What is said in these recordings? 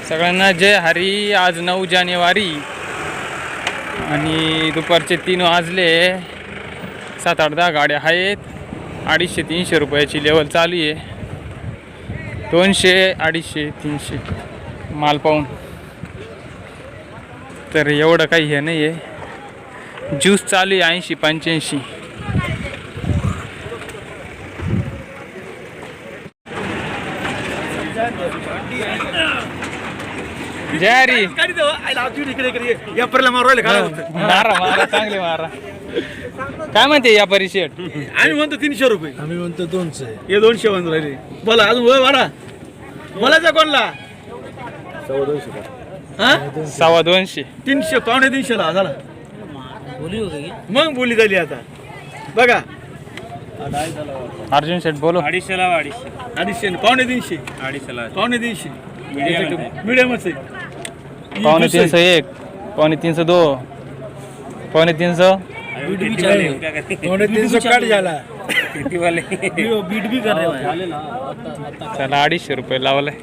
सगळ्यांना जय हरी. आज 9 जानेवारी आणि दुपारचे 3 वाजले. 7-8-10 गाड्या आहेत. 250-300 रुपयाची लेवल चालू आहे. 200, 250, 300 माल पाहून तर एवढं काही हे नाही आहे. ज्यूस चालू आहे 80-85. जय हरी. मारा चांगले मारा. काय म्हणते या परिषद? आम्ही म्हणतो 300 रुपये. आम्ही म्हणतो 200. हे 200 म्हणून राहिले. बोला अजून वाढा. बोलायचा कोणला? 250. 300 250 ला झाला. मग बोली झाली आता बघा. अर्जुन शेठ बोलो. 250 ला 250 250 250 मिडियमच आहे. 350 1, 350 2, 350. 300 काट झाला. बीट बी कर चला 250 रुपये लावलाय.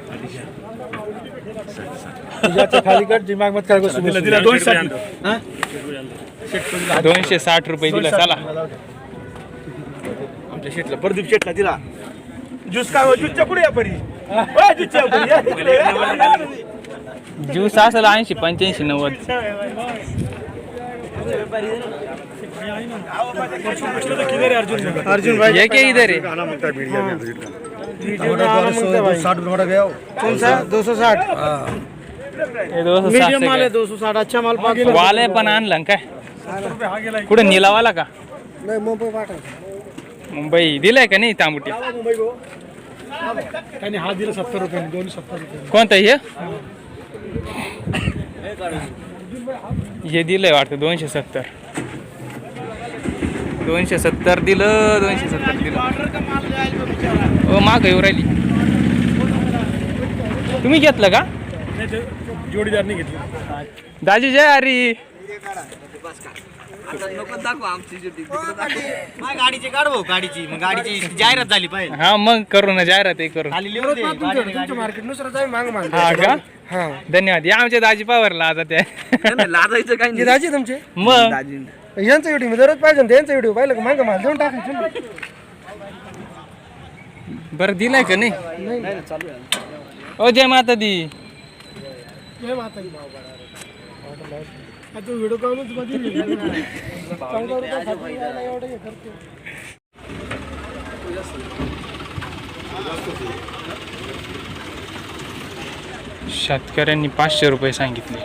खाली कट दिमाग मत कर. 260 रुपये दिला. चला आमच्या शेटला प्रदीप शेटला दिला. ज्यूस काय ज्यूसच्या पुढे या परी. ज्यूस असेल 80-85 90. अर्जुन भाई ये क्या इधर है? 260 हे 260 माल आहे. 260 अच्छा माल. वाले पण आणलं काय? कुठे निलावाला का? नाही मुंबई पाठव. मुंबई दिलाय का नाही तांबुटी? त्यांनी हा दिला 70 रुपये. 270 रुपये. कोणतं हे दिलंय वाटतं 270. 270 दिलं. 270 दिलं. हो माग येऊ राहिली. तुम्ही घेतलं का? जोडीदारने घेतलं. दाजी जय हरी. गाडीची काढ भाऊ. गाडीची मग गाडीची जाहिरात झाली पाहिजे. हा मग करू ना जाहिरात आहे करू. मार्केट नुसार माग माग. हा का? हा धन्यवाद. या आमच्या दाजी पावरला आता त्या लाजायचं काय दाजी तुमचे मग यांचा व्हिडिओ मी दररोज पाहिजे. त्यांचा व्हिडिओ पाहिलं का माग माल देऊन टाकायचं. बरं दिलाय का नाही? ओ जय माता दी. व्हिडिओ शेतकऱ्यांनी 500 रुपये सांगितले.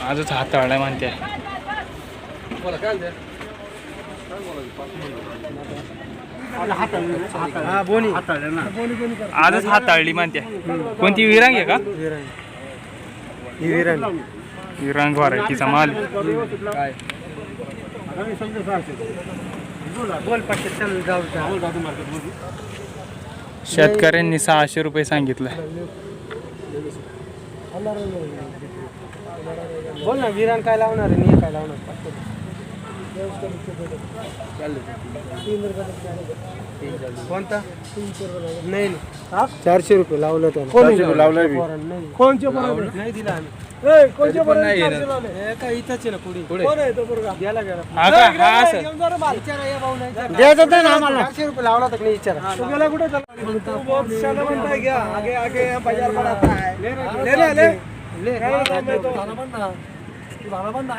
आजच हाताळलाय म्हणते. आजच हाताळली म्हणते. कोणती विरांग आहे का? विरांग व्हरायटीचा माल. शेतकऱ्यांनी 600 रुपये सांगितलं. बोल ना. विरान काय लावणार आहे? काय लावणार? कोणता? नाही 400 रुपये लावलं. त्याला लावलं. कोणचे नाही दिला आम्ही. कोणचे पण नाही काय इथंच ना. पुढे कोण आहे तो पोरगा? गेला हा का? हा असं विचारा या भाऊ नाही द्यायचं नाही ना आम्हाला. 400 रुपये लावला तर नाही विचारा. तू गेला कुठे? चला घ्या. आगे आगे बाजार पड़ता है. ले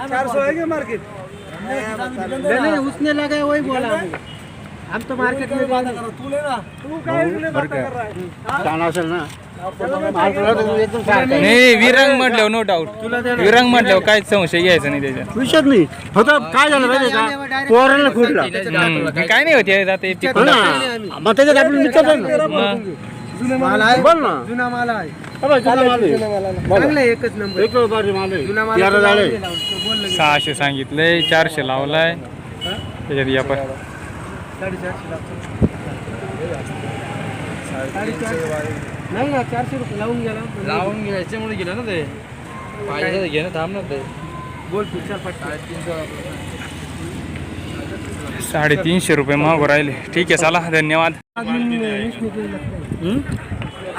400 है क्या मार्केट? नहीं उसने लगा वही बोला. हम तो मार्केट में बात कर. तू ले ना. तू काय बात कर रहा है? जाना असेल ना. नाही विरांग म्हटल्यावर नो डाऊट. विरांग म्हटल्यावर काहीच संशय घ्यायचा नाही त्याच्यात. विषय नाही. फक्त काय झालं माहिती का? पोराला खुडला. काय नाही होते आता मग त्याच्यात आपण विचारलं ना. जुना माल आहे. बोल ना. जुना माल आहे. एकच नंबर. जुना माल 600 सांगितलंय. 400 लावलाय. त्याच्यात या पण 450 नाही ना. 400 रुपये लावून गेला. लावून घ्यायच्यामुळे गेलं ना ते. पाहिजे घे ना. थांब ना ते. बोल पिक्चर 350 रुपये मागू राहिले. ठीक आहे चला धन्यवाद.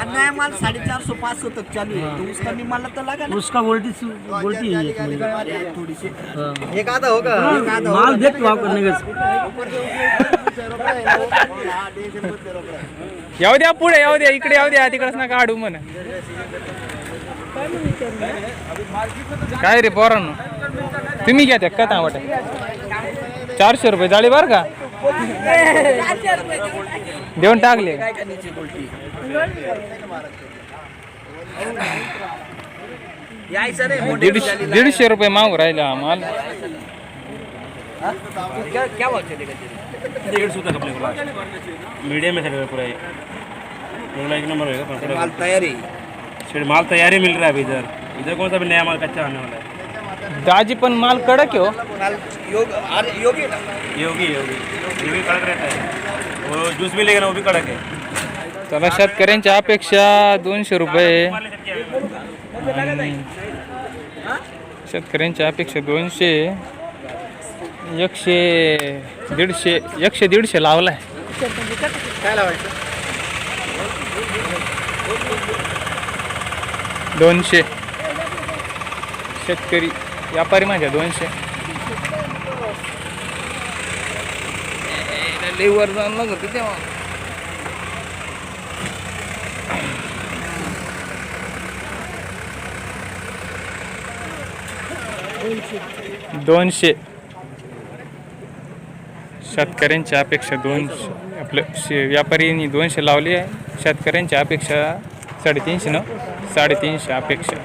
नया माल 450-500 तक चालू है, तो उसका भी माल तो लगा ना। उसका वोल्टी है एक महीने। थोड़ी सी एक आधा होगा माल देख तो आप करने का येऊ द्या पुढे, येऊ द्या इकडे, येऊ द्या तिकडच नका काढू म्हण. काय रे पोरांनो, तुम्ही घ्या त्या का तांबट 400 रुपये जाळी बर का देऊन टाकले. यायचं रे 150 रुपये मागू राहिला हा माल. क्या भाव चलेगा? 150 तक अपने को लास्ट मीडियम में चलेगा पूरा ये अगला एक नंबर होगा पर माल तैयार है। माल तैयार ही मिल रहा है अभी इधर इधर कौन सा भी नया माल कच्चा आने वाला है. दाजी पण माल कडक आहे हो. माल योगी ना। योगी योगी योगी कड़क रहता है, वो जूस भी लेगा ना वो भी कड़क है. चला शेतकऱ्यांच्या अपेक्षा 200 रुपये आणि शेतकऱ्यांच्या अपेक्षा 200 100-150 लावलाय. काय लावायचं 200 शेतकरी व्यापारी माझ्या 200 लेवर जाऊन लागत तेव्हा. $200 शेतकऱ्यांच्या अपेक्षा 200 आपलं व्यापाऱ्यांनी 200 लावली आहे. शेतकऱ्यांच्या अपेक्षा 350 ना 350 अपेक्षा.